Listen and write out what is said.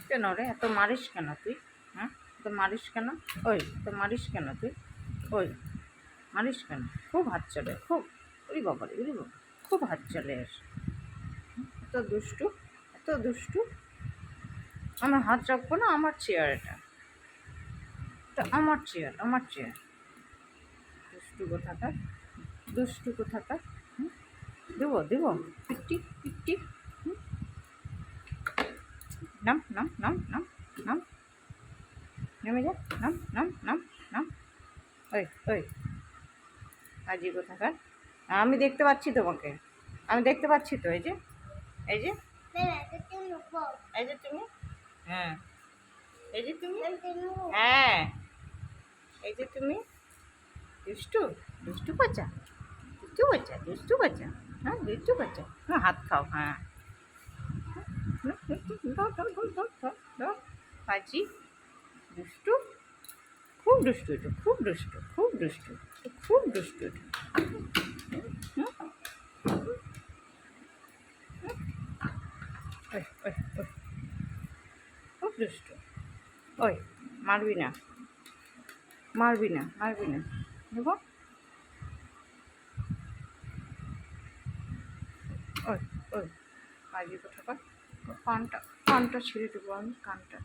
কেন রে এত মারিস কেন তুই? হ্যাঁ, এত মারিস কেন? ওই এত মারিস কেন তুই? ওই মারিস কেন? খুব হাত চলে, খুব। ওরে বাবা রে, ওরে বাবা, খুব হাত চলে এর। এত দুষ্টু, এত দুষ্টু। আমার হাত রাখবো না, আমার চেয়ার এটা, এটা আমার চেয়ার, আমার চেয়ার। দুষ্টু কোথাকার, দুষ্টু কোথাকার। দেবো দেবো, পিটি পিটি। নাম নাম নাম নাম নাম, নেমে যা, নাম নাম নাম নাম। ওই ওই আজি কোথাকার। আমি দেখতে পাচ্ছি তোমাকে, আমি দেখতে পাচ্ছি তো। এই যে, এই যে, এই যে তুমি, হ্যাঁ, এই যে তুমি, হ্যাঁ, এই যে তুমি। দুষ্টু, দুষ্টু বাচ্চা, দুষ্টু বাচ্চা, দুষ্টু বাচ্চা। হ্যাঁ, দুষ্টু বাচ্চা। হ্যাঁ, হাত খাও, হ্যাঁ। পাজি, দুষ্টু, খুব দুষ্টু এটা, খুব দুষ্টু, খুব দুষ্টু, খুব দুষ্টু এটা। ওই ওই ওই, খুব দুষ্টু। ওই মারবি না, মারবি না, মারবি না, দেখো। ওই ওই পাজি কোথাকার। কানটা, কানটা ছিঁড়ে দেবো আমি, কানটা।